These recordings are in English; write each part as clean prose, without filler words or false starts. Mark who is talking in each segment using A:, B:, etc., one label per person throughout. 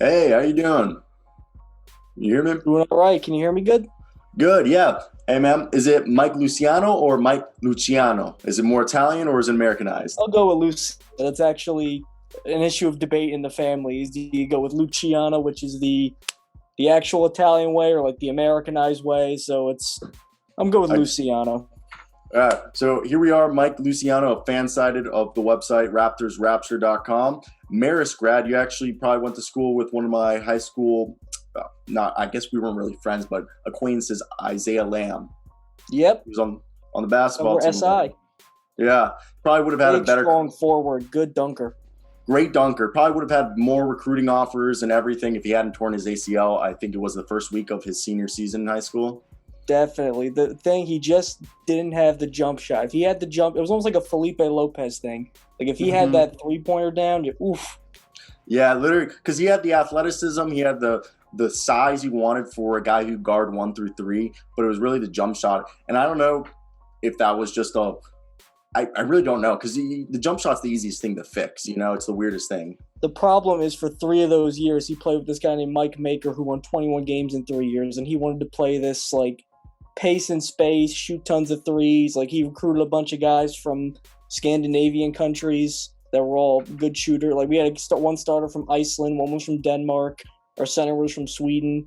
A: Hey, how you doing? You hear me?
B: Doing all right. Can you hear me good?
A: Good, yeah. Hey, man, is it Mike Luciano or Mike Luciano? Is it more Italian or is it Americanized?
B: I'll go with Lucy. That's actually an issue of debate in the family. Do you go with Luciano, which is the actual Italian way, or like the Americanized way? So I'm going with
A: I,
B: Luciano.
A: so here we are, Mike Luciano, a fan sided of the website raptorsrapture.com. Marist grad, you actually probably went to school with one of my high school, not, I guess we weren't really friends, but acquaintances, Isaiah Lamb.
B: Yep.
A: He was on the basketball
B: Over
A: team.
B: SI.
A: Yeah, probably would have had a
B: Big,
A: better.
B: strong forward. Good dunker.
A: Great dunker. Probably would have had more recruiting offers and everything if he hadn't torn his ACL. I think it was the first week of his senior season in high school.
B: Definitely. The thing, he just didn't have the jump shot. If he had the jump, it was almost like a Felipe Lopez thing. Like if he had that 3-pointer down, oof.
A: Yeah, literally, because he had the athleticism, he had the size he wanted for a guy who guard 1 through 3, but it was really the jump shot. And I don't know if that was just I really don't know, because the jump shot's the easiest thing to fix. It's the weirdest thing.
B: The problem is for 3 of those years, he played with this guy named Mike Maker who won 21 games in 3 years, and he wanted to play this like pace and space, shoot tons of threes. Like he recruited a bunch of guys from Scandinavian countries that were all good shooter. Like we had one starter from Iceland, one was from Denmark, our center was from Sweden.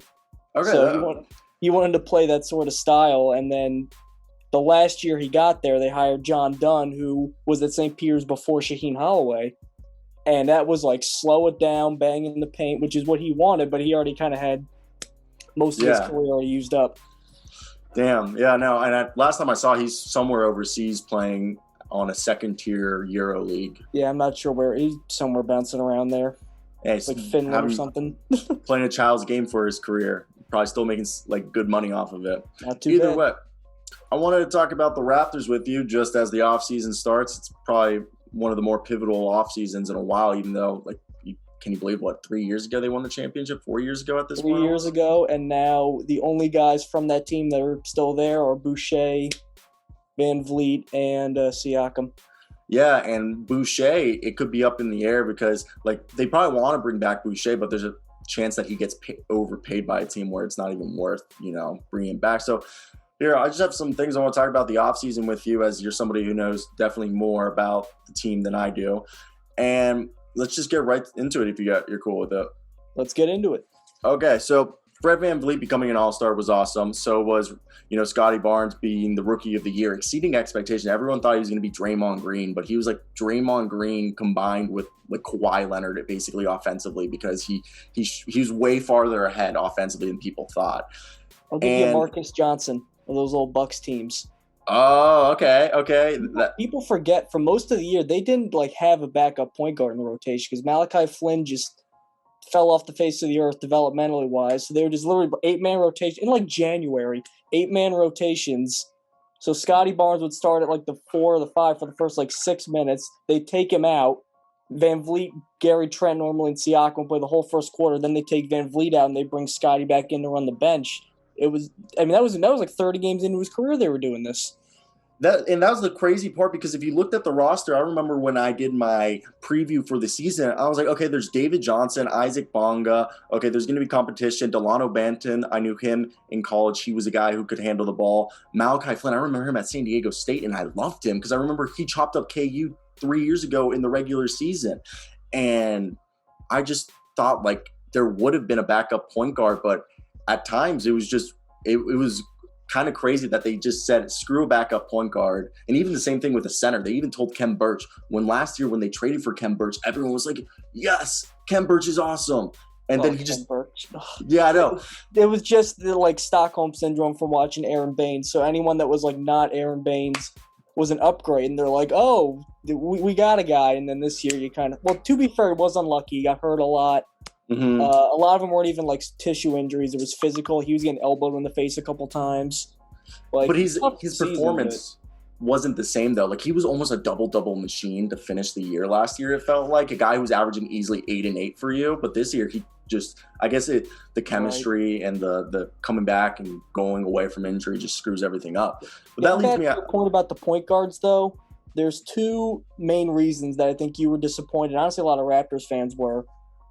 A: Okay.
B: So he wanted to play that sort of style, and then the last year he got there, they hired John Dunn, who was at St. Peter's before Shaheen Holloway. And that was like slow it down, bang in the paint, which is what he wanted, but he already kind of had most of his career already used up.
A: Damn. Yeah, no. And last time I saw, he's somewhere overseas playing on a second-tier Euro League.
B: Yeah, I'm not sure where. He's somewhere bouncing around there.
A: Yeah,
B: like Finland or something.
A: Playing a child's game for his career. Probably still making like good money off of it.
B: Not too bad.
A: Either way, I wanted to talk about the Raptors with you just as the offseason starts. It's probably one of the more pivotal off seasons in a while, even though, like, can you believe, 3 years ago they won the championship? 4 years ago at this point?
B: 3 years ago, and now the only guys from that team that are still there are Boucher, Van Vliet, and Siakam.
A: Yeah, and Boucher, it could be up in the air because, like, they probably want to bring back Boucher, but there's a chance that he gets overpaid by a team where it's not even worth, bringing him back. So, here, I just have some things I want to talk about the offseason with you, as you're somebody who knows definitely more about the team than I do. And let's just get right into it if you're cool with it.
B: Let's get into it.
A: Okay, so Fred VanVleet becoming an all-star was awesome. So was, Scotty Barnes being the rookie of the year, exceeding expectation. Everyone thought he was going to be Draymond Green, but he was like Draymond Green combined with like Kawhi Leonard basically offensively, because he was way farther ahead offensively than people thought.
B: I'll give you Marcus Johnson of those old Bucks teams.
A: Oh, okay.
B: People forget for most of the year they didn't like have a backup point guard in the rotation because Malachi Flynn just fell off the face of the earth developmentally wise. So they were just literally 8-man rotation in like January, 8-man rotations. So Scotty Barnes would start at like the 4 or the 5 for the first like 6 minutes. They'd take him out. Van Vliet, Gary Trent, normally, and Siakam would play the whole first quarter. Then they take Van Vliet out and they bring Scotty back in to run the bench. That was like 30 games into his career they were doing this.
A: That was the crazy part, because if you looked at the roster, I remember when I did my preview for the season, I was like, okay, there's David Johnson, Isaac Bonga. Okay, there's going to be competition. Delano Banton, I knew him in college. He was a guy who could handle the ball. Malachi Flynn, I remember him at San Diego State, and I loved him because I remember he chopped up KU 3 years ago in the regular season. And I just thought like there would have been a backup point guard, but at times it was just it was kind of crazy that they just said screw a backup point guard. And even the same thing with the center. They even told Kem Birch when last year when they traded for Kem Birch, everyone was like, yes, Kem Birch is awesome. And then he just yeah, I know.
B: It was just the like Stockholm syndrome from watching Aaron Baines. So anyone that was like not Aaron Baines was an upgrade, and they're like, oh, we got a guy. And then this year you kind of, well, to be fair, he was unlucky. He got hurt a lot.
A: Mm-hmm.
B: A lot of them weren't even like tissue injuries. It was physical. He was getting elbowed in the face a couple times. Like,
A: but his performance wasn't the same though. Like he was almost a double machine to finish the year last year. It felt like a guy who was averaging easily 8 and 8 for you. But this year he just, I guess the chemistry and the coming back and going away from injury just screws everything up. But that leads me
B: to the point about the point guards though. There's two main reasons that I think you were disappointed. Honestly, a lot of Raptors fans were.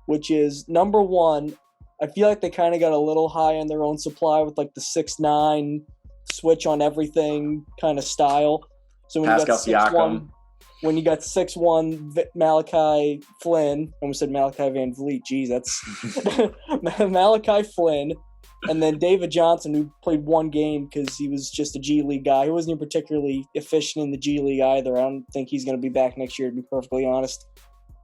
B: which is number one. I feel like they kind of got a little high on their own supply with like the 6'9" switch on everything kind of style. So when
A: Pascal
B: you got 6'1",
A: Siakam.
B: when you got 6'1" Malachi Flynn, I almost said Malachi Van Vliet. Geez, that's Malachi Flynn, and then David Johnson, who played one game because he was just a G League guy. He wasn't even particularly efficient in the G League either. I don't think he's going to be back next year, to be perfectly honest.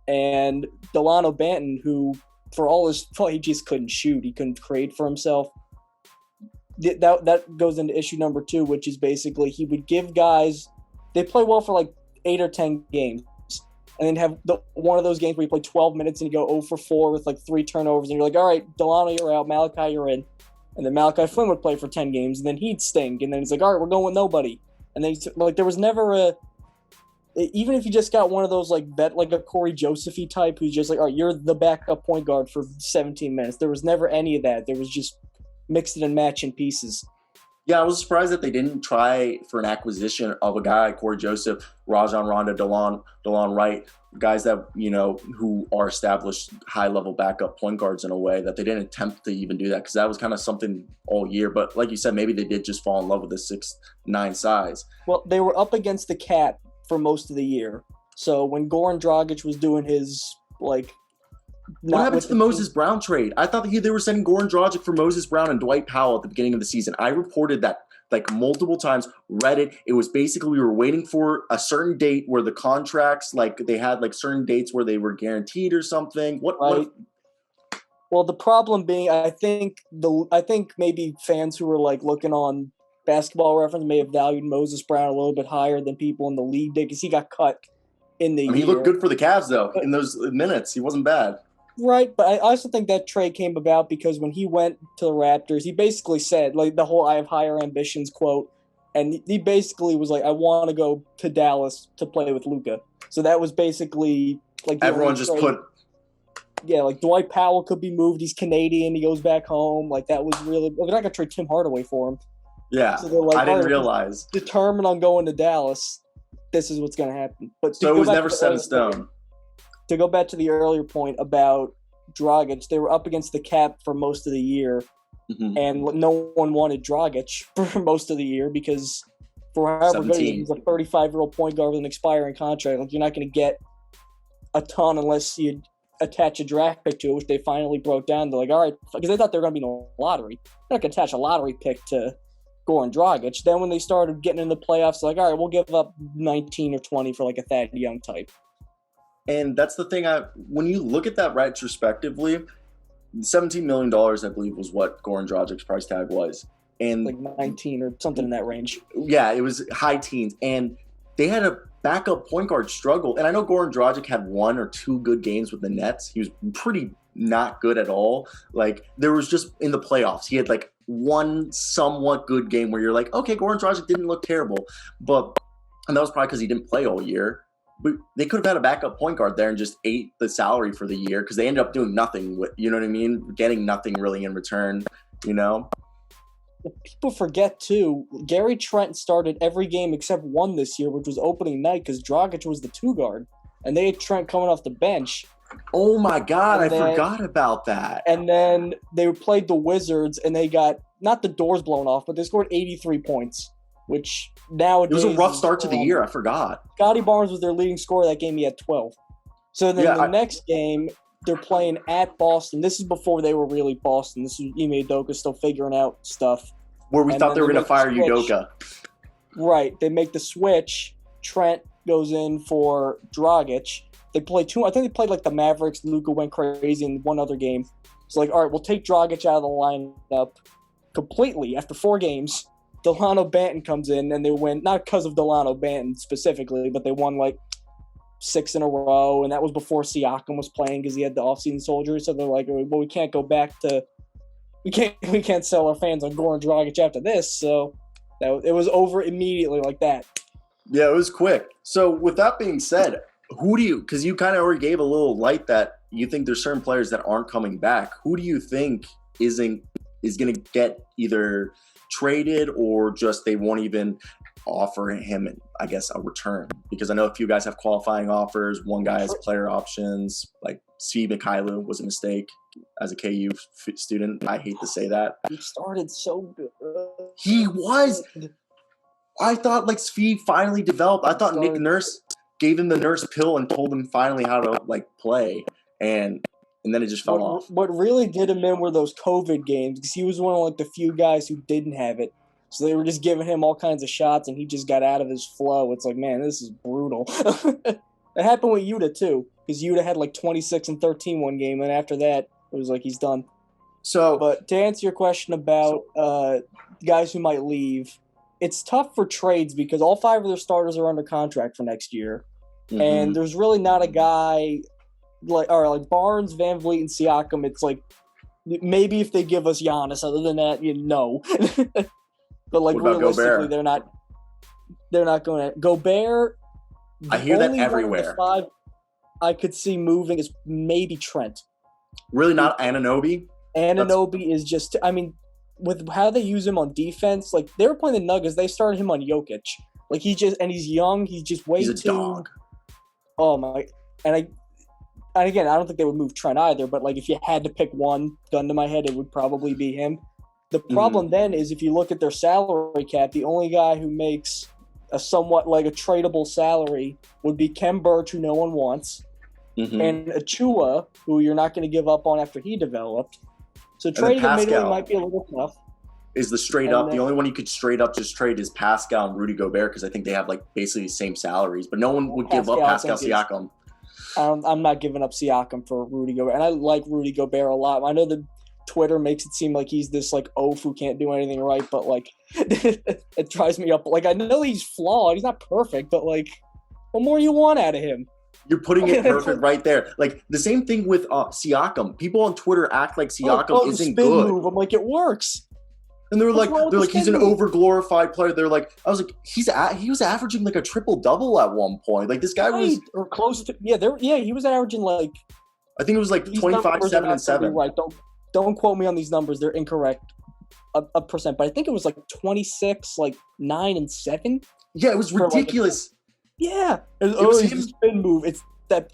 B: And Delano Banton, who for all his fault, he just couldn't shoot. He couldn't create for himself. That goes into issue number 2, which is basically he would give guys – they play well for like 8 or 10 games and then have one of those games where you play 12 minutes and you go 0 for 4 with like 3 turnovers and you're like, all right, Delano, you're out. Malachi, you're in. And then Malachi Flynn would play for 10 games and then he'd stink. And then he's like, all right, we're going with nobody. And then like there was never a – even if you just got one of those like a Corey Josephy type who's just like, all right, you're the backup point guard for 17 minutes. There was never any of that. There was just mix it and match in pieces.
A: Yeah, I was surprised that they didn't try for an acquisition of a guy like Corey Joseph, Rajon Rondo, DeLon Wright, guys that, you know, who are established high-level backup point guards in a way that they didn't attempt to even do that because that was kind of something all year. But like you said, maybe they did just fall in love with the 6'9" size.
B: Well, they were up against the cap for most of the year. So when Goran Dragic was doing his, like...
A: What happened to the Moses Brown trade? I thought that they were sending Goran Dragic for Moses Brown and Dwight Powell at the beginning of the season. I reported that like multiple times, read it. It was basically we were waiting for a certain date where the contracts, like they had like certain dates where they were guaranteed or something.
B: Well, the problem being, I think maybe fans who were like looking on Basketball Reference may have valued Moses Brown a little bit higher than people in the league did because he got cut in the year.
A: He looked good for the Cavs though in those minutes. He wasn't bad.
B: Right, but I also think that trade came about because when he went to the Raptors, he basically said, like, the whole I have higher ambitions quote, and he basically was like, I want to go to Dallas to play with Luka. So that was basically, like...
A: Everyone just put...
B: Yeah, like, Dwight Powell could be moved. He's Canadian. He goes back home. Like, that was really... Well, they're not going to trade Tim Hardaway for him.
A: Yeah, so like, I didn't realize.
B: Determined on going to Dallas, this is what's going to happen. But
A: so it was never set in stone.
B: To go back to the earlier point about Dragic, they were up against the cap for most of the year, and no one wanted Dragic for most of the year because for however good he's a 35-year-old point guard with an expiring contract. Like, you're not going to get a ton unless you attach a draft pick to it, which they finally broke down. They're like, all right, because they thought they were going to be in the lottery. They're not going to attach a lottery pick to Goran Dragic. Then when they started getting in the playoffs, they're like, all right, we'll give up 19 or 20 for like a Thad Young type.
A: And that's the thing. When you look at that retrospectively, $17 million, I believe, was what Goran Dragic's price tag was. And
B: like 19 or something in that range.
A: Yeah, it was high teens. And they had a backup point guard struggle. And I know Goran Dragic had 1 or 2 good games with the Nets. He was pretty not good at all. Like, there was just in the playoffs, he had like one somewhat good game where you're like, okay, Goran Dragic didn't look terrible. And that was probably because he didn't play all year. But they could have had a backup point guard there and just ate the salary for the year because they ended up doing nothing with, you know what I mean? Getting nothing really in return, you know?
B: Well, people forget, too, Gary Trent started every game except one this year, which was opening night because Dragic was the 2 guard. And they had Trent coming off the bench.
A: Oh, my God. I forgot about that.
B: And then they played the Wizards, and they got, not the doors blown off, but they scored 83 points. Which nowadays...
A: It was a rough start to the year. I forgot.
B: Scotty Barnes was their leading scorer that game. He had 12. So then next game, they're playing at Boston. This is before they were really Boston. This is Ime Udoka still figuring out stuff.
A: Where we thought they were going to fire Udoka.
B: Right. They make the switch. Trent goes in for Dragic. They play 2... I think they played like the Mavericks. Luka went crazy in one other game. It's like, all right, we'll take Dragic out of the lineup completely after 4 games. Delano Banton comes in, and they win, not because of Delano Banton specifically, but they won like 6 in a row, and that was before Siakam was playing because he had the offseason surgery. So they're like, well, we can't go back to – we can't sell our fans on Goran Dragic after this. So it was over immediately like that.
A: Yeah, it was quick. So with that being said, who do you – because you kind of already gave a little light that you think there's certain players that aren't coming back. Who do you think is going to get either – traded or just they won't even offer him, I guess, a return? Because I know a few guys have qualifying offers. One guy has player options. Like Steve Mikhailu was a mistake as a KU student. I hate to say that.
B: He started so good.
A: He was. I thought like Svi finally developed. I thought Nick Nurse gave him the nurse pill and told him finally how to like play, and then it just fell off.
B: What really did him in were those COVID games, because he was one of like the few guys who didn't have it. So they were just giving him all kinds of shots, and he just got out of his flow. It's like, man, this is brutal. It happened with Yuta too, because Yuta had like 26 and 13 one game, and after that, it was like he's done.
A: So,
B: but to answer your question about guys who might leave, it's tough for trades because all 5 of their starters are under contract for next year. Mm-hmm. And there's really not a guy like Barnes, Van Vliet, and Siakam. It's like maybe if they give us Giannis. Other than that, no. But like realistically,
A: Gobert?
B: They're not going to. Gobert.
A: I hear that everywhere.
B: One of the 5 I could see moving is maybe Trent.
A: Really, not Anunoby.
B: Anunoby is just. I mean, with how they use him on defense, like they were playing the Nuggets, they started him on Jokic. Like he's young. He's just way too.
A: He's a dog.
B: Oh my! And again, I don't think they would move Trent either. But like, if you had to pick one, gun to my head, it would probably be him. The problem then is if you look at their salary cap, the only guy who makes a somewhat like a tradable salary would be Kem Birch, who no one wants, and Achua, who you're not going to give up on after he developed. So trading him immediately might be a little tough.
A: Is the straight up the only one you could straight up just trade is Pascal and Rudy Gobert, because I think they have like basically the same salaries, but no one would give up Pascal Siakam.
B: I'm not giving up Siakam for Rudy Gobert, and I like Rudy Gobert a lot. I know that Twitter makes it seem like he's this like oaf who can't do anything right, but like it drives me up. Like I know he's flawed, he's not perfect, but like what more do you want out of him?
A: You're putting it perfect right there. Like the same thing with Siakam. People on Twitter act like Siakam isn't good.
B: Move. I'm like, it works.
A: And they're like he's an overglorified player. They're like, I was like, he was averaging like a triple double at one point. Like this guy was
B: or close to he was averaging like
A: I think it was like 25, 7, and 7.
B: Right. Don't quote me on these numbers. They're incorrect. A percent, but I think it was like 26, like 9 and 7.
A: Yeah, it was ridiculous.
B: It was his spin move. It's that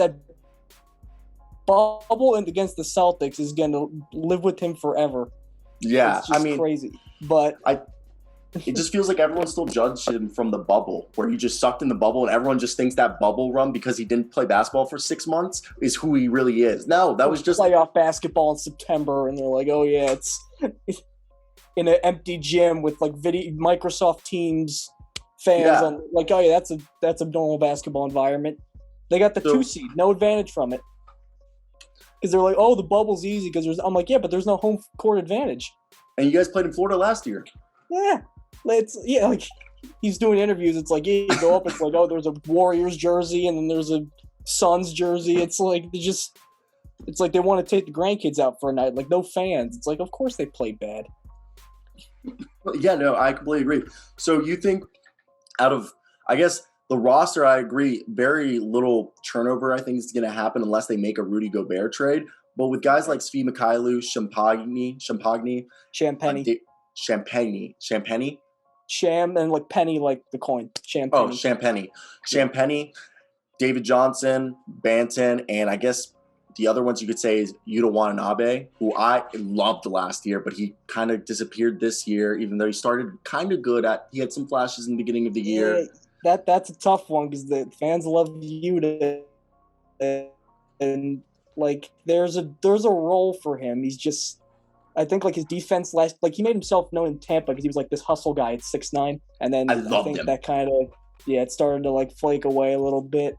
B: bubble against the Celtics is going to live with him forever.
A: Yeah,
B: it's just crazy. But
A: it just feels like everyone still judged him from the bubble, where he just sucked in the bubble, and everyone just thinks that bubble run because he didn't play basketball for 6 months is who he really is. No, that was just
B: playoff basketball in September, and they're like, oh yeah, it's in an empty gym with like Microsoft Teams fans on, like, oh yeah, that's a normal basketball environment. They got the 2 seed, no advantage from it. Because they're like, oh, the bubble's easy because I'm like, yeah, but there's no home court advantage.
A: And you guys played in Florida last year.
B: Yeah. Like he's doing interviews. It's like, yeah, you go up, it's like, oh, there's a Warriors jersey and then there's a Suns jersey. It's like it's like they want to take the grandkids out for a night. Like no fans. It's like, of course they play bad.
A: Yeah, no, I completely agree. So you think out of, I guess, the roster, I agree, very little turnover I think is going to happen unless they make a Rudy Gobert trade. But with guys like Svi Mikhailu, Champagny,
B: Sham, and like penny, like the coin.
A: Champagny, David Johnson, Banton, and I guess the other ones you could say is Yuta Watanabe, who I loved last year, but he kind of disappeared this year, even though he started kind of good he had some flashes in the beginning of the year.
B: That's a tough one because the fans love Yuta, and like there's a role for him. He's just, I think like his defense he made himself known in Tampa because he was like this hustle guy at 6'9", and then I think that kind of it started to like flake away a little bit.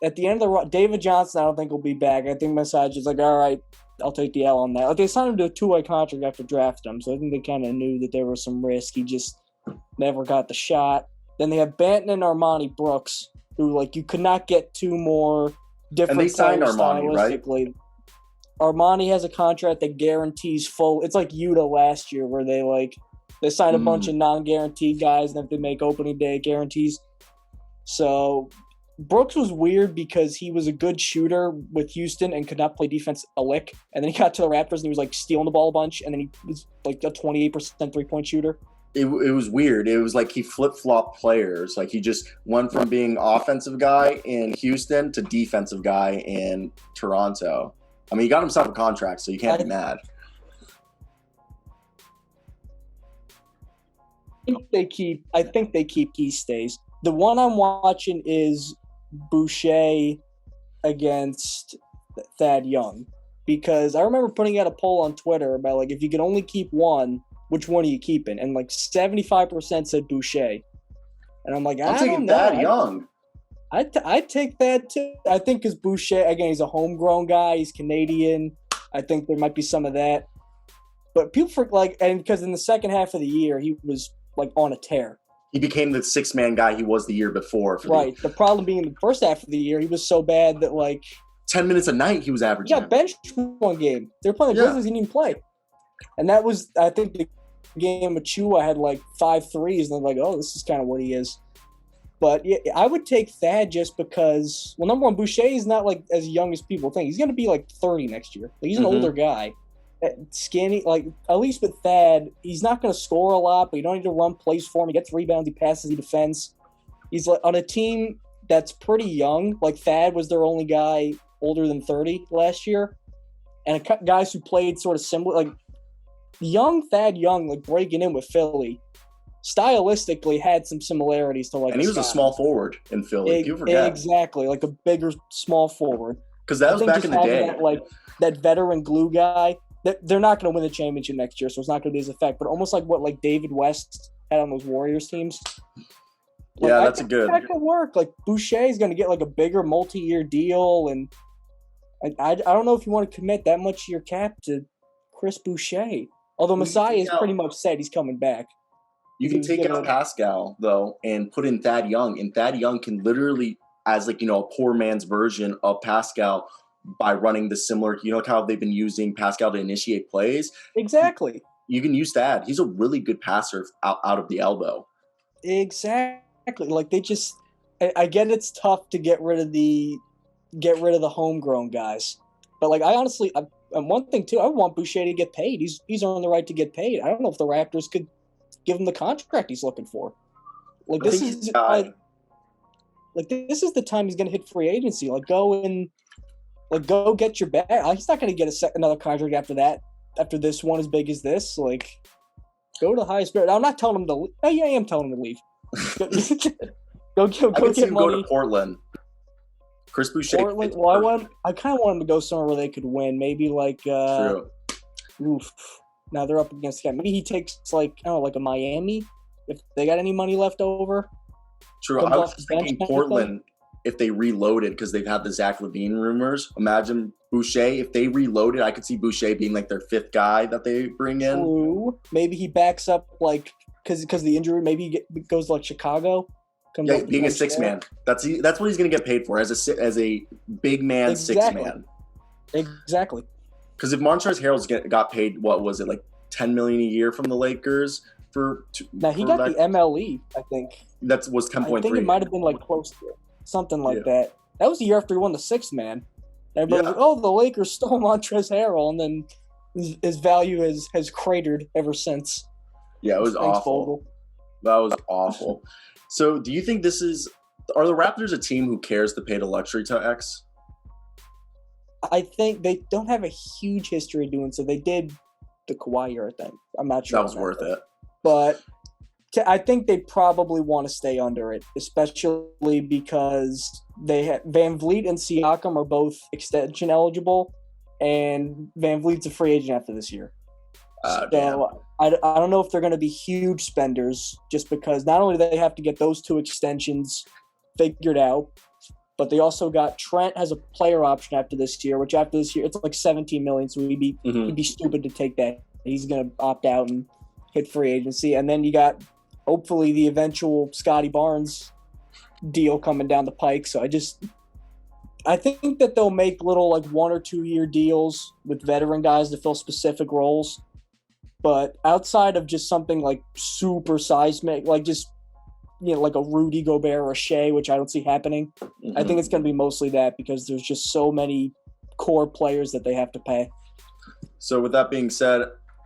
B: At the end of the David Johnson, I don't think will be back. I think Massage is like, all right, I'll take the L on that. Like they signed him to a 2-way contract after drafting him, so I think they kind of knew that there was some risk. He just never got the shot. Then they have Banton and Armani Brooks, who like you could not get 2 more different.
A: And they signed Armani, right?
B: Armani has a contract that guarantees full. It's like Yuta last year, where they signed a bunch of non-guaranteed guys, and if they make opening day guarantees. So Brooks was weird because he was a good shooter with Houston and could not play defense a lick. And then he got to the Raptors and he was like stealing the ball a bunch, and then he was like a 28% 3-point shooter.
A: it was weird. It was like he flip-flopped players. Like he just went from being offensive guy in Houston to defensive guy in Toronto. I mean, he got himself a contract, so you can't be mad.
B: I think they keep he stays. The one I'm watching is Boucher against Thad Young, because I remember putting out a poll on Twitter about like if you could only keep one, which one are you keeping? And like 75% said Boucher, and I'm like,
A: I'm taking Thad Young.
B: I'd take that too. I think because Boucher, again, he's a homegrown guy. He's Canadian. I think there might be some of that. But people and because in the second half of the year he was like on a tear.
A: He became the six-man guy he was the year before.
B: The problem being in the first half of the year, he was so bad that like
A: 10 minutes a night he was averaging.
B: He got benched one game. They were playing the Grizzlies, he didn't even play. And that was, I think, the game with Chua had like 5 threes, and they're like, oh, this is kind of what he is. But yeah, I would take Thad just because, well, number one, Boucher is not like as young as people think. He's going to be like 30 next year. Like, he's an older guy. Skinny, like, at least with Thad, he's not going to score a lot, but you don't need to run plays for him. He gets rebounds, he passes, he defends. He's like on a team that's pretty young. Like, Thad was their only guy older than 30 last year. And guys who played sort of similar, like, young Thad Young, like, breaking in with Philly, stylistically had some similarities to, like,
A: and he was a small forward in Philly. You forget.
B: Exactly, like a bigger small forward.
A: Because that was back in the day.
B: That veteran glue guy. They're not going to win the championship next year, so it's not going to be his effect. But almost like what like David West had on those Warriors teams. Like,
A: yeah, that's a good.
B: That could work. Like Boucher is going to get like a bigger multi-year deal, and I don't know if you want to commit that much of your cap to Chris Boucher. Although Masai has pretty much said he's coming back.
A: You can take out Pascal though and put in Thad Young, and Thad Young can literally, as like a poor man's version of Pascal, by running the similar, how they've been using Pascal to initiate plays.
B: Exactly.
A: You can use Thad. He's a really good passer out of the elbow.
B: Exactly. Like they just, I get it's tough to get rid of the homegrown guys, but like I honestly, and one thing too, I want Boucher to get paid. He's earned the right to get paid. I don't know if the Raptors could give him the contract he's looking for. Like this is the time he's going to hit free agency. Like go get your bag. He's not going to get another contract after that. After this one as big as this, like go to the highest bidder. I'm not telling him to leave. I am telling him to leave. go get money.
A: Go to Portland. Chris Boucher.
B: Portland. Well, I kind of want him to go somewhere where they could win. Maybe like.
A: True.
B: Oof. Now they're up against the guy. Maybe he takes like a Miami if they got any money left over.
A: True. I was just thinking Portland if they reloaded because they've had the Zach LaVine rumors. Imagine Boucher if they reloaded. I could see Boucher being like their 5th guy that they bring in.
B: True. Maybe he backs up like because the injury. Maybe he goes to like Chicago.
A: Yeah, being a 6-man. That's what he's going to get paid for as a big man 6-man.
B: Exactly.
A: Because if Montrezl Harrell got paid, what was it, like $10 million a year from the Lakers for?
B: Now he got the MLE, I think.
A: That was 10.3.
B: I think it might have been like close to it, something like that. That was the year after he won the 6th man. Everybody was like, "Oh, the Lakers stole Montrezl Harrell," and then his value has cratered ever since.
A: Yeah, it was awful.
B: Vogel.
A: That was awful. So, do you think are the Raptors a team who cares to pay the luxury tax?
B: I think they don't have a huge history of doing so. They did the Kawhi era thing. I'm not sure.
A: That was worth it.
B: But I think they probably want to stay under it, especially because Van Vliet and Siakam are both extension eligible, and Van Vliet's a free agent after this year. So I don't know if they're going to be huge spenders just because not only do they have to get those 2 extensions figured out, but they also got Trent has a player option after this year, which after this year it's like $17 million. So he'd be stupid to take that. He's going to opt out and hit free agency, and then you got hopefully the eventual Scotty Barnes deal coming down the pike. So I think that they'll make little like 1 or 2 year deals with veteran guys to fill specific roles, but outside of just something like super seismic, like just like a Rudy Gobert or a Shea, which I don't see happening. I think it's going to be mostly that because there's just so many core players that they have to pay.
A: So with that being said,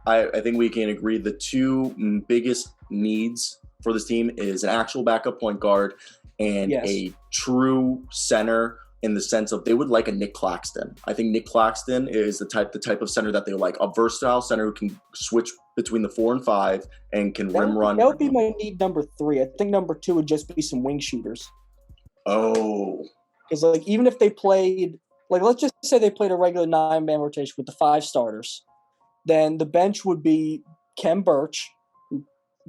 A: I think we can agree the 2 biggest needs for this team is an actual backup point guard and
B: Yes.
A: a true center in the sense of they would like a Nick Claxton. I think Nick Claxton is the type of center that they like, a versatile center who can switch between the 4 and 5 and can rim run.
B: That would be my need number 3. I think number 2 would just be some wing shooters.
A: Oh.
B: Because, like, even if they played, like, let's just say they played a regular 9-man rotation with the 5 starters, then the bench would be Kem Birch, who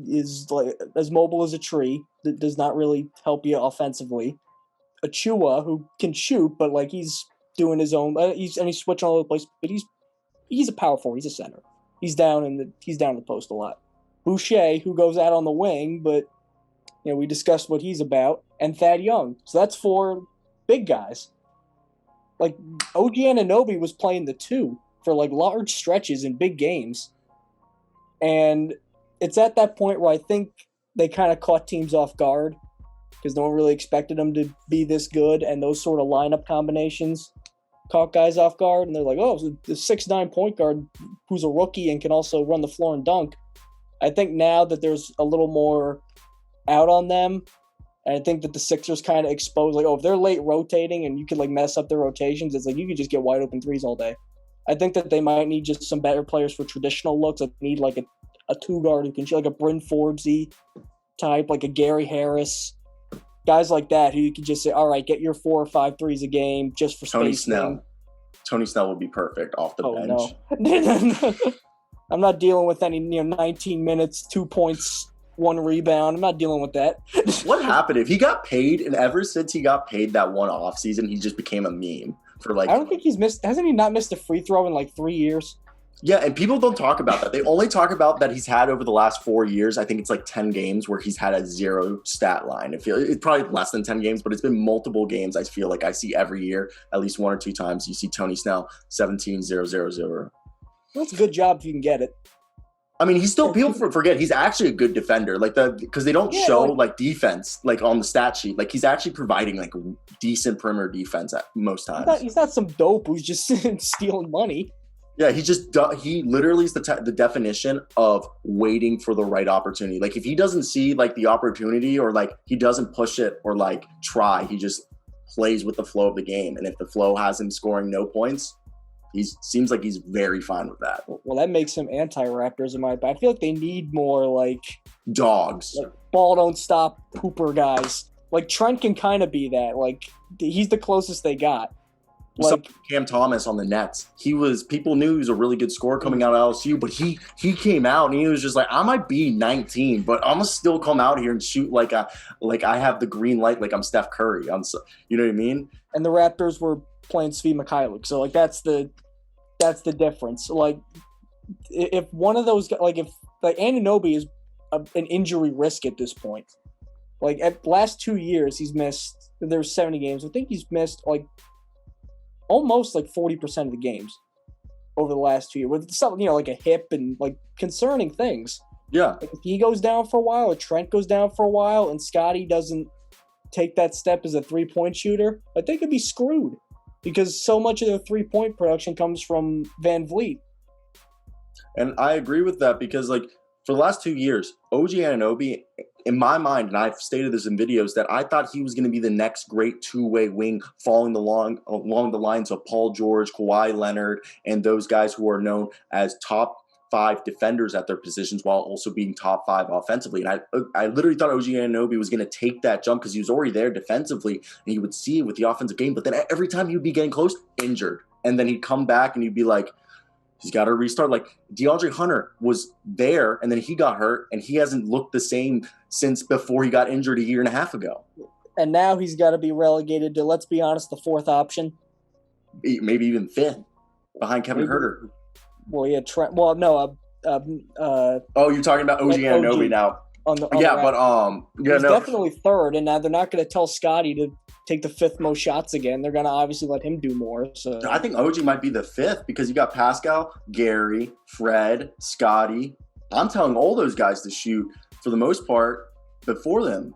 B: is like as mobile as a tree, that does not really help you offensively. Achua, who can shoot, but like he's doing his own. He's switching all over the place, but he's a power forward. He's a center. He's down in the post a lot. Boucher, who goes out on the wing, but we discussed what he's about, and Thad Young. So that's 4 big guys. Like OG Anunoby was playing the 2 for like large stretches in big games, and it's at that point where I think they kind of caught teams off guard because no one really expected them to be this good, and those sort of lineup combinations caught guys off guard, and they're like, oh, the 6'9" point guard who's a rookie and can also run the floor and dunk. I think now that there's a little more out on them, and I think that the Sixers kind of exposed, like, oh, if they're late rotating and you could like mess up their rotations, it's like you could just get wide open threes all day. I think that they might need just some better players for traditional looks. Like need like a 2 guard who can shoot, like a Bryn Forbes-y type, like a Gary Harris. Guys like that who you can just say, all right, get your 4 or 5 threes a game just for spacing.
A: Tony Snell would be perfect off the bench.
B: No. I'm not dealing with any 19 minutes, 2 points, 1 rebound. I'm not dealing with that.
A: What happened if he got paid? And ever since he got paid that one offseason, he just became a meme for like.
B: I don't think he's missed. Hasn't he not missed a free throw in like 3 years?
A: Yeah, and people don't talk about that. They only talk about that he's had over the last 4 years. I think it's like 10 games where he's had a 0 stat line. It's probably less than 10 games, but it's been multiple games. I feel like I see every year, at least 1 or 2 times. You see Tony Snell 17-0-0-0.
B: That's a good job if you can get it.
A: I mean, he's still, people forget he's actually a good defender, like because they don't show like defense like on the stat sheet. Like he's actually providing like decent perimeter defense at most times.
B: He's not some dope who's just stealing money.
A: Yeah, he literally is the definition of waiting for the right opportunity. Like if he doesn't see like the opportunity or like he doesn't push it or like try, he just plays with the flow of the game. And if the flow has him scoring no points, seems like he's very fine with that.
B: Well, that makes him anti-Raptors in my opinion. I feel like they need more like
A: dogs,
B: like ball don't stop hooper guys. Like Trent can kind of be that. Like he's the closest they got. Like
A: Cam Thomas on the Nets, people knew he was a really good scorer coming out of LSU, but he came out and he was just like, I might be 19, but I'm gonna still come out here and shoot like I have the green light, like I'm Steph Curry. You know what I mean? And
B: the Raptors were playing Svi Mikhailiuk, so like that's the difference. Like if one of those, like if like Anunoby is an injury risk at this point. Like at last 2 years, he's missed. There's 70 games. I think he's missed like almost like 40% of the games over the last 2 years with something, like a hip and like concerning things.
A: Yeah.
B: Like if he goes down for a while or Trent goes down for a while and Scotty doesn't take that step as a 3-point shooter, I think it'd be screwed because so much of their 3-point production comes from Van Vliet.
A: And I agree with that because like for the last 2 years, OG Anunoby, in my mind, and I've stated this in videos, that I thought he was going to be the next great 2-way wing falling along the lines of Paul George, Kawhi Leonard, and those guys who are known as top 5 defenders at their positions while also being top 5 offensively. And I literally thought OG Anunoby was going to take that jump because he was already there defensively and he would see it with the offensive game. But then every time he would be getting close, injured. And then he'd come back and he'd be like, he's got to restart. Like DeAndre Hunter was there and then he got hurt and he hasn't looked the same since before he got injured a year and a half ago.
B: And now he's got to be relegated to, let's be honest, the 4th option.
A: Maybe even 5th behind Kevin Huerter.
B: Well, yeah, Trent. Well, no.
A: Oh, you're talking about OG Anunoby now.
B: He's definitely 3rd, and now they're not going to tell Scotty to take the 5th most shots again. They're going to obviously let him do more. So
A: I think OG might be the 5th because you got Pascal, Gary, Fred, Scotty. I'm telling all those guys to shoot for the most part before them.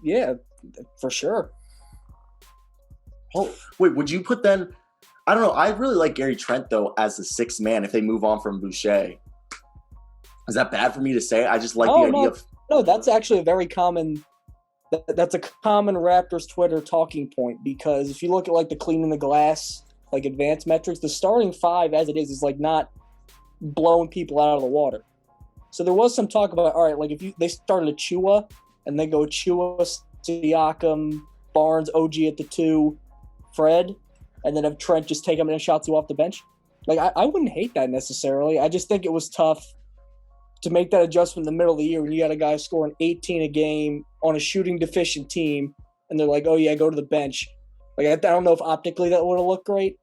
B: Yeah, for sure.
A: Oh, wait, would you put then? I don't know. I really like Gary Trent though as the 6th man if they move on from Boucher. Is that bad for me to say? I just like
B: No,
A: the idea of.
B: no, that's actually a very common. That's a common Raptors Twitter talking point, because if you look at like the cleaning the glass, like advanced metrics, the starting five as it is like not blowing people out of the water. So there was some talk about, all right, like if they started Achua and they go Achua, Siakam, Barnes, OG at the 2, Fred, and then have Trent just take him in and shot 2 off the bench. Like I wouldn't hate that necessarily. I just think it was tough to make that adjustment in the middle of the year when you got a guy scoring 18 a game on a shooting deficient team, and they're like, oh yeah, go to the bench. Like I don't know if optically that would have looked great.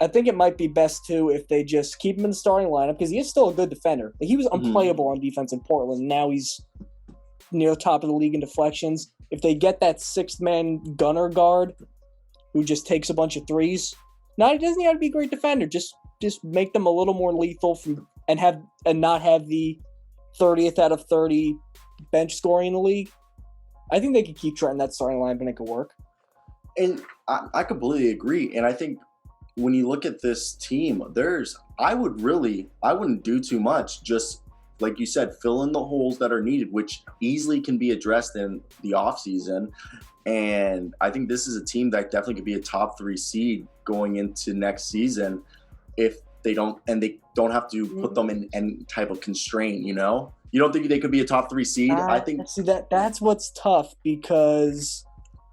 B: I think it might be best too if they just keep him in the starting lineup, because he is still a good defender. Like, he was unplayable on defense in Portland. Now he's near the top of the league in deflections. If they get that 6-man gunner guard who just takes a bunch of threes, he doesn't have to be a great defender. Just make them a little more lethal and not have the 30th out of 30 bench scoring in the league. I think they could keep Trent in that starting lineup and it could work.
A: And I completely agree. And I think when you look at this team, I wouldn't do too much. Just like you said, fill in the holes that are needed, which easily can be addressed in the offseason. And I think this is a team that definitely could be a top 3 seed going into next season if they don't have to put them in any type of constraint, you know? You don't think they could be a top 3 seed? I think
B: that's what's tough, because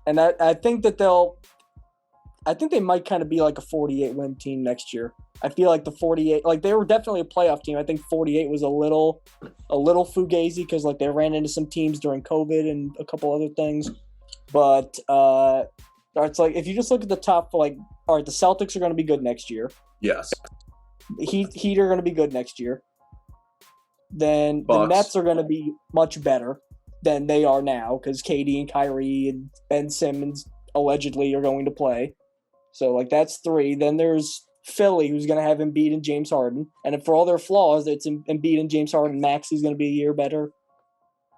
B: and I think they might kind of be like a 48-win team next year. I feel like the 48, like they were definitely a playoff team. I think 48 was a little fugazi because like they ran into some teams during COVID and a couple other things. But it's like if you just look at the top, like, all right, the Celtics are going to be good next year.
A: Yes.
B: The Heat are going to be good next year. Then
A: Bucks.
B: The Nets are going to be much better than they are now because KD and Kyrie and Ben Simmons allegedly are going to play. So, like, that's 3. Then there's Philly, who's going to have Embiid and James Harden. And for all their flaws, it's Embiid and James Harden. Maxey's going to be a year better.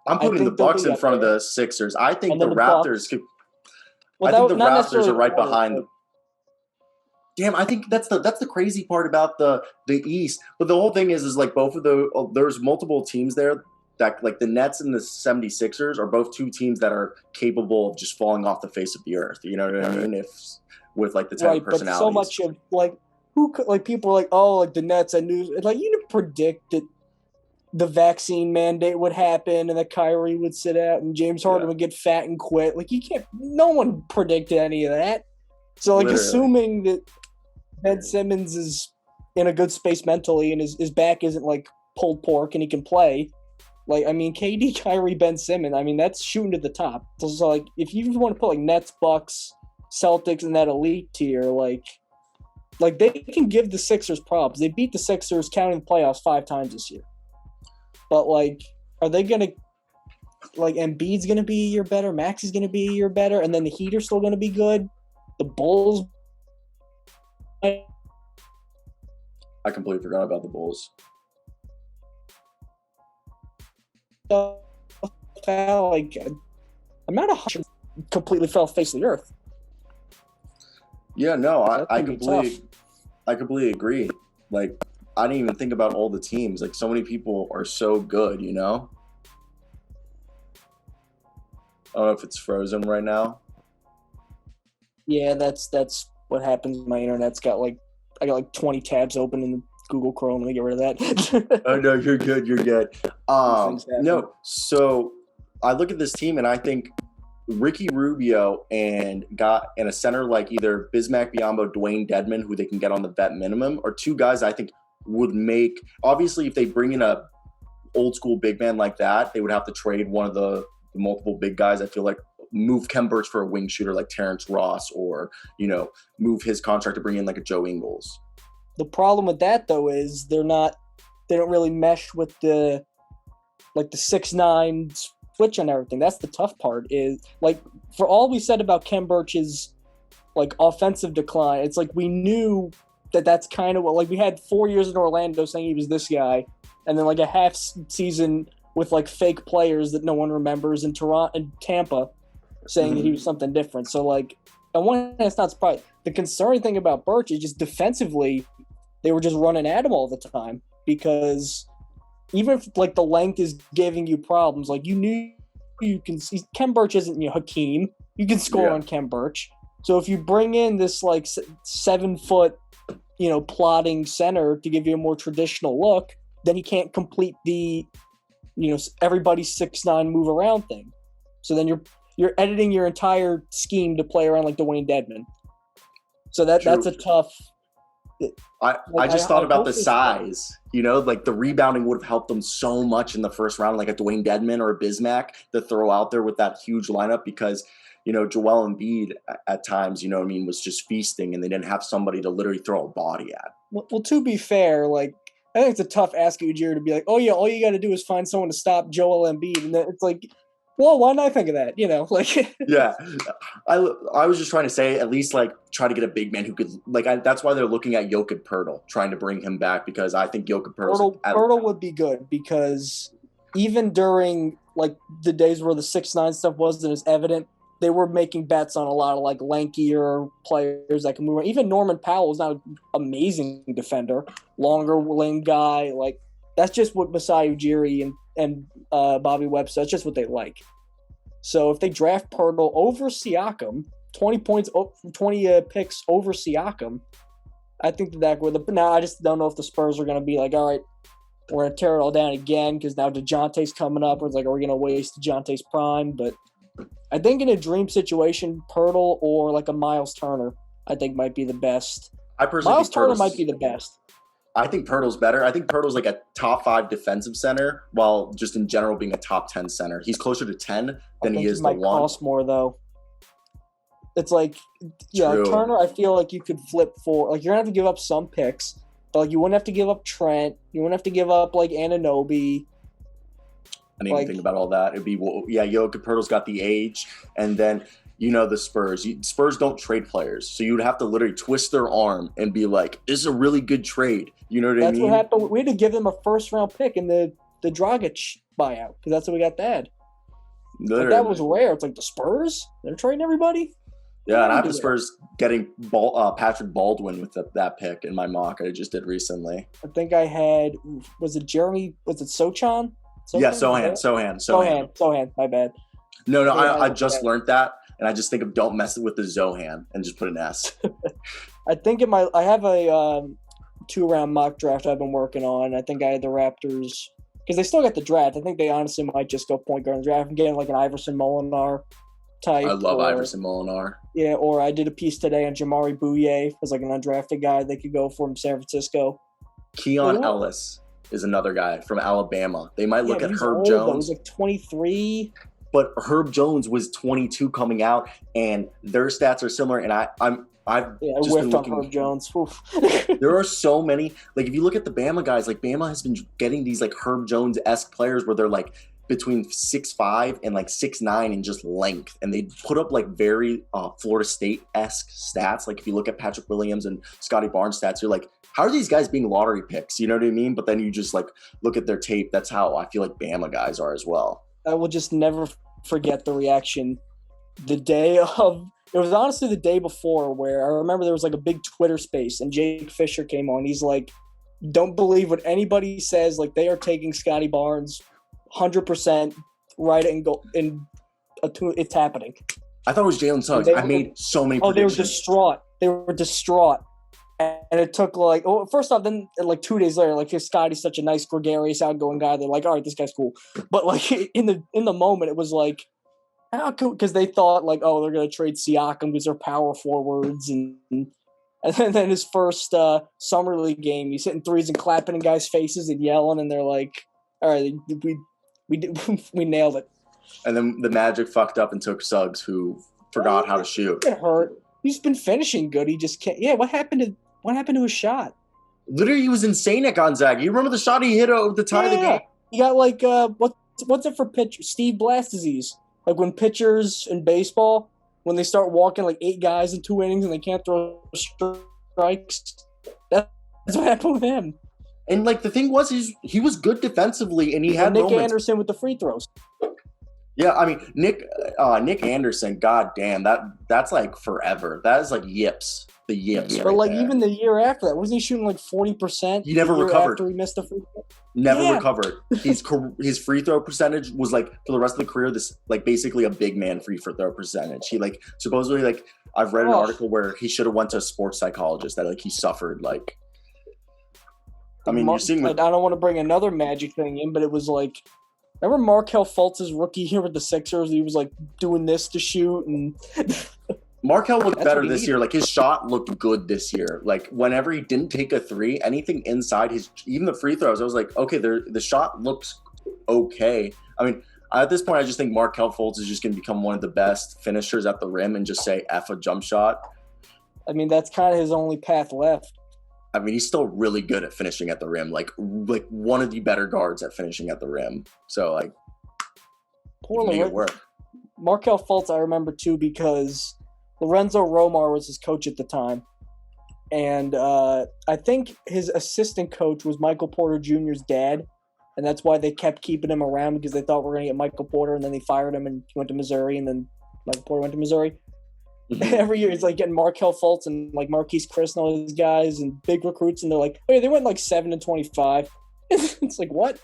A: I'm putting the Bucks in front of the Sixers. I think the Raptors could. I think the Raptors are right behind them. Damn, I think that's the crazy part about the East. But the whole thing is like both of there's multiple teams there that, like, the Nets and the 76ers are both 2 teams that are capable of just falling off the face of the earth. You know what I mean? With like the type of personalities.
B: But so much of like people are like, oh, like the Nets. I knew, like, you didn't predict that the vaccine mandate would happen and that Kyrie would sit out and James Harden would get fat and quit. Like, you can't. No one predicted any of that. So like, assuming that Ben Simmons is in a good space mentally and his back isn't like pulled pork and he can play. Like, I mean, KD, Kyrie, Ben Simmons. I mean, that's shooting to the top. So like, if you want to put like Nets, Bucks, Celtics in that elite tier, like they can give the Sixers props. They beat the Sixers, counting the playoffs, 5 times this year. But like, are they gonna, like, Embiid's gonna be a year better, Max is gonna be a year better, and then the Heat are still gonna be good? The Bulls.
A: I completely forgot about the Bulls.
B: Like, I'm not 100 completely fell off the face of the earth.
A: Yeah, no, I completely agree. Like, I didn't even think about all the teams. Like, so many people are so good, you know? I don't know if it's frozen right now.
B: Yeah, that's what happens. My internet's got I got 20 tabs open in Google Chrome. Let me get rid of that.
A: Oh no, you're good. No, so I look at this team and I think Ricky Rubio and a center like either Bismack Biyombo, Dwayne Dedmon, who they can get on the vet minimum, are 2 guys I think would make. Obviously, if they bring in a old school big man like that, they would have to trade one of the multiple big guys. I feel like move Kem Birch for a wing shooter like Terrence Ross, or, you know, move his contract to bring in like a Joe Ingles.
B: The problem with that though is they don't really mesh with the 6'9" switch and everything. That's the tough part. Is like, for all we said about Kem Birch's like offensive decline, it's like we knew that's kind of what, like, we had 4 years in Orlando saying he was this guy, and then like a half season with like fake players that no one remembers in Toronto and Tampa saying that he was something different. So like, on one hand, it's not surprising. The concerning thing about Birch is just defensively, they were just running at him all the time because even if like the length is giving you problems, like you knew you can see Kem Birch isn't Hakeem. You can score on Kem Birch. So if you bring in this like 7 foot, plotting center to give you a more traditional look, then he can't complete the, everybody's 6'9" move around thing. So then you're editing your entire scheme to play around like Dwayne Dedmon. So that's a tough.
A: I just thought about the size, like the rebounding would have helped them so much in the first round, like a Dwayne Dedmon or a Bismack to throw out there with that huge lineup because, Joel Embiid at times, was just feasting and they didn't have somebody to literally throw a body at.
B: Well, to be fair, like, I think it's a tough ask Ujiri to be like, oh yeah, all you got to do is find someone to stop Joel Embiid. And then it's like, well, why not think of that? Like.
A: Yeah, I was just trying to say at least like try to get a big man who could that's why they're looking at Jokic Poeltl, trying to bring him back because I think Jokic
B: Poeltl would be good because even during like the days where the 6'9" stuff wasn't as evident, they were making bets on a lot of like lankier players that can move around. Even Norman Powell is not an amazing defender, longer lane guy. Like that's just what Masai Ujiri and Bobby Webster, that's just what they like. So if they draft Poeltl over Siakam, 20 picks over Siakam, I think that would. But now I just don't know if the Spurs are going to be like, all right, we're going to tear it all down again because now DeJounte's coming up. It's like, are we going to waste DeJounte's prime? But I think in a dream situation, Poeltl or like a Miles Turner, I think might be the best.
A: I personally
B: Miles
A: think
B: Turner might be the best.
A: I think Poeltl's better. I think Poeltl's like a top 5 defensive center, while just in general being a top 10 center. He's closer to 10 than he is the 1.
B: Might cost more though. It's like,
A: True.
B: Turner. I feel like you could flip for like you're gonna have to give up some picks, but like you wouldn't have to give up Trent. You wouldn't have to give up like Anunoby.
A: I didn't even think about all that. It'd be Jokic Poeltl's got the age, and then the Spurs. Spurs don't trade players, so you would have to literally twist their arm and be like, "This is a really good trade." You know what I mean?
B: That's what happened. We had to give them a first-round pick in the Dragic buyout because that's what we got. That that was rare. It's like the Spurs, they're trading everybody.
A: Yeah, and I have the Spurs getting Patrick Baldwin with that pick in my mock I just did recently.
B: I think I had was it Sochan?
A: Yeah, Sohan.
B: My bad.
A: No, I just learned that, and I just think of don't mess with the Zohan and just put an S.
B: I think I have a 2-round mock draft I've been working on. I think I had the Raptors because they still got the draft. I think they honestly might just go point guard in the draft and get like an Iverson Molinar type.
A: I love Iverson Molinar.
B: Yeah, or I did a piece today on Jamari Boucher as like an undrafted guy they could go from San Francisco.
A: Keon Ellis is another guy from Alabama. They might look at Herb Jones.
B: He's like 23.
A: But Herb Jones was 22 coming out, and their stats are similar. And I've just been looking.
B: Herb Jones.
A: There are so many. Like if you look at the Bama guys, like Bama has been getting these like Herb Jones-esque players where they're like between 6'5" and like 6'9" in just length, and they put up like very Florida State-esque stats. Like if you look at Patrick Williams and Scotty Barnes stats, you're like, how are these guys being lottery picks? You know what I mean? But then you just like look at their tape. That's how I feel like Bama guys are as well.
B: I will just never forget the reaction the day of. It was honestly the day before where I remember there was like a big Twitter space and Jake Fisher came on. He's like, don't believe what anybody says. Like they are taking Scotty Barnes 100% right and go in. It's happening.
A: I thought it was Jalen Suggs. I made so many predictions.
B: Oh, they were distraught. And it took like, first off, then like 2 days later, like Scotty's such a nice, gregarious, outgoing guy. They're like, all right, this guy's cool. But like in the moment, it was like, how cool? Because they thought like, oh, they're gonna trade Siakam because they're power forwards, and then his first summer league game, he's hitting threes and clapping in guys' faces and yelling, and they're like, all right, we nailed it.
A: And then the Magic fucked up and took Suggs, who forgot how to shoot.
B: It hurt. He's been finishing good. He just can't. Yeah, what happened to his shot?
A: Literally, he was insane at Gonzaga. You remember the shot he hit over the tie of the game?
B: He got like what's it for pitch? Steve Blast disease. Like when pitchers in baseball, when they start walking like 8 guys in 2 innings and they can't throw strikes. That's what happened with him.
A: And like the thing was, he was good defensively, and he had
B: Nick
A: moments.
B: Anderson with the free throws.
A: Yeah, I mean Nick Anderson, god damn, that's like forever. That is like yips. The yips
B: But
A: right
B: like
A: there.
B: even the year after that, wasn't he shooting like 40%
A: He
B: the
A: never
B: year
A: recovered.
B: after he missed the free throw?
A: Never
B: Yeah.
A: recovered. His free throw percentage was like for the rest of the career this like basically a big man free throw percentage. He like supposedly like I've read an article where he should have went to a sports psychologist that like he suffered like. I mean, you're seeing.
B: I don't want to bring another Magic thing in, but it was like, remember Markelle Fultz's rookie year with the Sixers? He was like doing this to shoot, and
A: Markelle looked better this year. Like his shot looked good this year. Like whenever he didn't take a three, anything inside his, even the free throws, I was like, okay, the shot looks okay. I mean, at this point, I just think Markelle Fultz is just going to become one of the best finishers at the rim and just say F a jump shot.
B: I mean, that's kind of his only path left.
A: I mean, he's still really good at finishing at the rim, like one of the better guards at finishing at the rim. So like, make it work.
B: Markelle Fultz, I remember too because Lorenzo Romar was his coach at the time, and I think his assistant coach was Michael Porter Jr.'s dad, and that's why they kept keeping him around because they thought we're going to get Michael Porter, and then they fired him and he went to Missouri, and then Michael Porter went to Missouri. Mm-hmm. Every year he's like getting Markelle Fultz and like Marquise Chris and all these guys and big recruits, and they're like, oh yeah, they went like 7-25. It's like, what?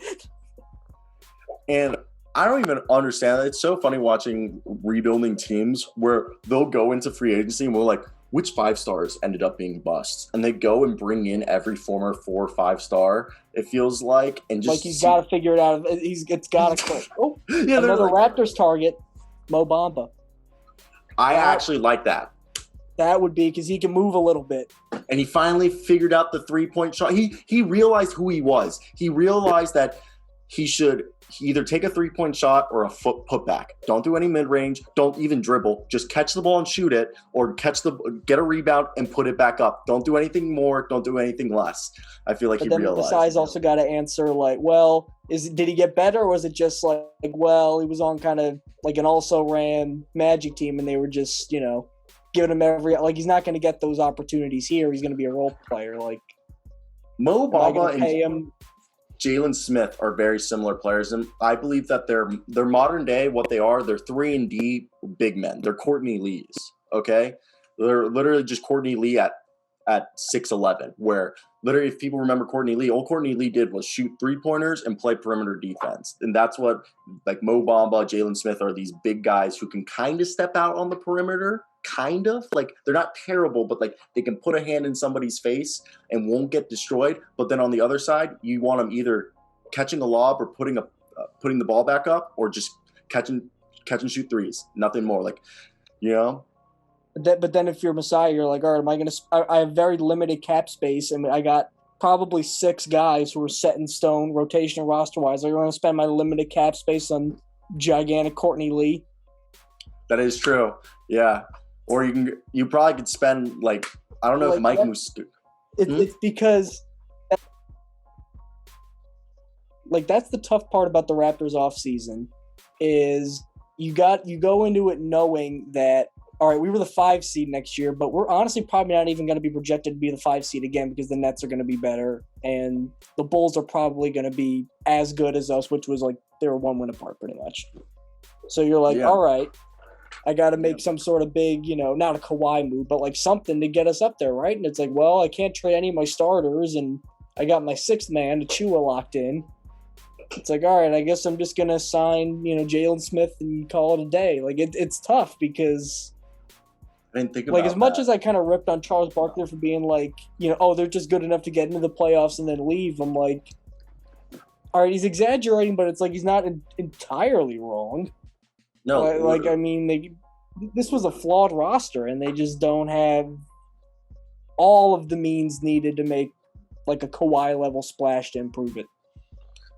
A: And I don't even understand that. It's so funny watching rebuilding teams where they'll go into free agency and we're like, which 5 stars ended up being busts? And they go and bring in every former 4 or 5 star, it feels like, and just
B: like he's got to figure it out. It's got to click. Oh,
A: yeah,
B: another like, Raptors target, Mo Bamba.
A: I actually like that.
B: That would be because he can move a little bit.
A: And he finally figured out the 3-point shot. He realized who he was. He realized that he should either take a 3-point shot or a foot putback. Don't do any mid-range. Don't even dribble. Just catch the ball and shoot it, or get a rebound and put it back up. Don't do anything more. Don't do anything less. I feel like he realized. But then
B: the size also got to answer like, well, did he get better, or was it just like, well, he was on kind of like an also-ran Magic team, and they were just, giving him like he's not going to get those opportunities here. He's going to be a role player. Like
A: Mo Bamba and Jalen Smith are very similar players, and I believe that they're modern day. What they are, they're 3-and-D big men. They're Courtney Lees. Okay, they're literally just Courtney Lee at 6'11", where literally, if people remember Courtney Lee, all Courtney Lee did was shoot 3-pointers and play perimeter defense. And that's what, like, Mo Bamba, Jalen Smith are these big guys who can kind of step out on the perimeter, kind of. Like, they're not terrible, but, like, they can put a hand in somebody's face and won't get destroyed. But then on the other side, you want them either catching a lob or putting the ball back up, or just catch and shoot threes. Nothing more. Like,
B: But then if you're Messiah, you're like, all right, am I going to – I have very limited cap space, and I got probably 6 guys who are set in stone, rotational roster-wise. Like, I'm going to spend my limited cap space on gigantic Courtney Lee.
A: That is true, yeah. Or you probably could spend, like, I don't know if Mike Luciano –
B: It's because – like, that's the tough part about the Raptors offseason is you go into it knowing that, all right, we were the 5 seed next year, but we're honestly probably not even going to be projected to be the 5 seed again because the Nets are going to be better and the Bulls are probably going to be as good as us, which was like they were 1 win apart pretty much. So you're like, all right, I got to make some sort of big, not a Kawhi move, but like something to get us up there, right? And it's like, well, I can't trade any of my starters, and I got my 6th man, Achua, locked in. It's like, all right, I guess I'm just going to sign, Jalen Smith and call it a day. Like, it's tough because –
A: I didn't think about
B: as much as I kind of ripped on Charles Barkley for being like, they're just good enough to get into the playoffs and then leave. I'm like, all right, he's exaggerating, but it's like he's not entirely wrong.
A: No.
B: I mean, this was a flawed roster, and they just don't have all of the means needed to make like a Kawhi-level splash to improve it.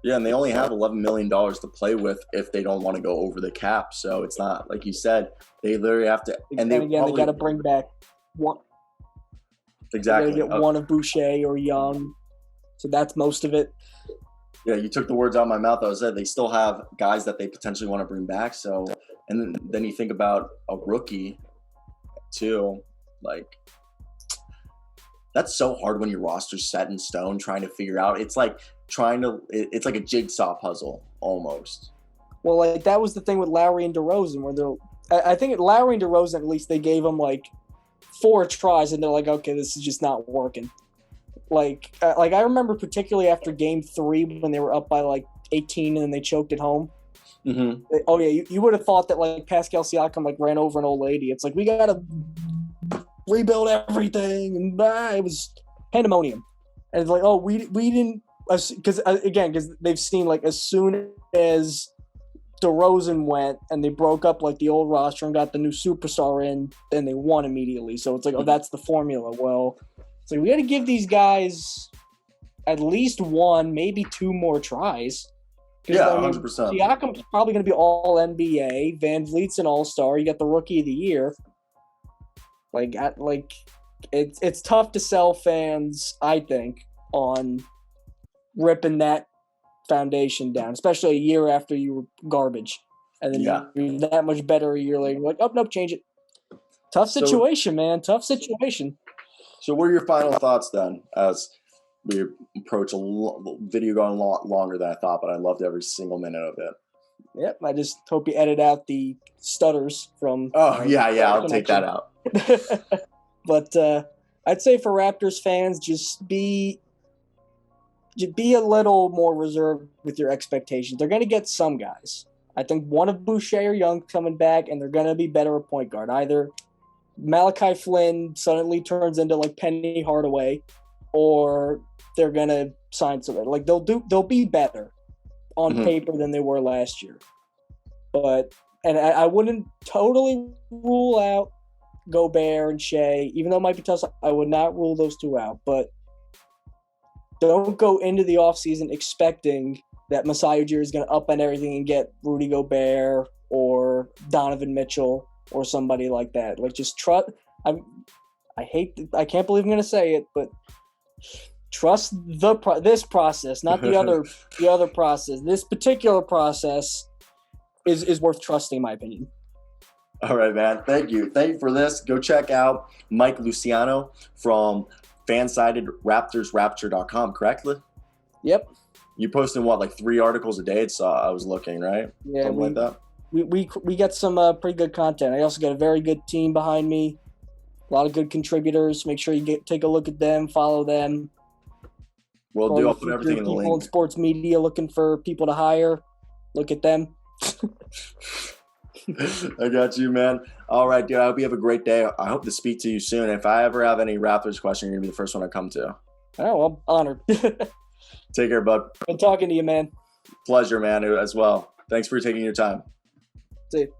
A: Yeah, and they only have $11 million to play with if they don't want to go over the cap. So it's not, like you said, they literally have to. And
B: they got to bring back one.
A: Exactly.
B: They got to get one of Boucher or Young. So that's most of it.
A: Yeah, you took the words out of my mouth. I said they still have guys that they potentially want to bring back. So, and then you think about a rookie too. Like, that's so hard when your roster's set in stone trying to figure out. It's like it's like a jigsaw puzzle almost,
B: Well, like that was the thing with Lowry and DeRozan, where I think Lowry and DeRozan, at least they gave them like 4 tries, and they're like, okay, this is just not working. Like I remember particularly after Game 3 when they were up by like 18 and then they choked at home.
A: Mm-hmm.
B: Oh yeah, you would have thought that like Pascal Siakam like ran over an old lady. It's like we gotta rebuild everything, and it was pandemonium. And it's like, oh, we didn't, because they've seen like as soon as DeRozan went and they broke up like the old roster and got the new superstar in, then they won immediately. So it's like, oh, that's the formula. Well, it's like we got to give these guys at least 1, maybe 2 more tries.
A: Yeah, 100%.
B: Siakam's probably going to be all NBA. Van Vliet's an all-star. You got the rookie of the year. It's tough to sell fans, I think, on ripping that foundation down, especially a year after you were garbage, and then you're that much better a year later. You're like, oh nope, change it. Tough situation, man. Tough situation.
A: So, what are your final thoughts then, as we approach a video going a lot longer than I thought, but I loved every single minute of it.
B: Yep, I just hope you edit out the stutters from.
A: Oh yeah, I'll take that out.
B: But I'd say for Raptors fans, just be a little more reserved with your expectations. They're going to get some guys. I think one of Boucher or Young coming back, and they're going to be better at point guard. Either Malachi Flynn suddenly turns into like Penny Hardaway, or they're going to sign somebody. Like they'll be better on paper than they were last year. But I wouldn't totally rule out Gobert and Shea, even though it might be tough. I would not rule those 2 out. But don't go into the offseason expecting that Masai Ujiri is going to upend everything and get Rudy Gobert or Donovan Mitchell or somebody like that. Like, just trust. I can't believe I'm going to say it, but trust this process, not the other process. This particular process is worth trusting, in my opinion.
A: All right, man. Thank you for this. Go check out Mike Luciano from Fansided Rapture.com, correctly?
B: Yep.
A: You posting like 3 articles a day? I was looking, right?
B: Yeah,
A: something like that.
B: We get some pretty good content. I also got a very good team behind me. A lot of good contributors. Make sure you take a look at them, follow them.
A: We'll do. I'll put everything in the link.
B: People in sports media looking for people to hire. Look at them.
A: I got you, man. All right, dude. I hope you have a great day. I hope to speak to you soon. If I ever have any Raptors questions, you're going to be the first one I come to.
B: Oh, I'm honored.
A: Take care, bud.
B: Good talking to you, man.
A: Pleasure, man, as well. Thanks for taking your time.
B: See you.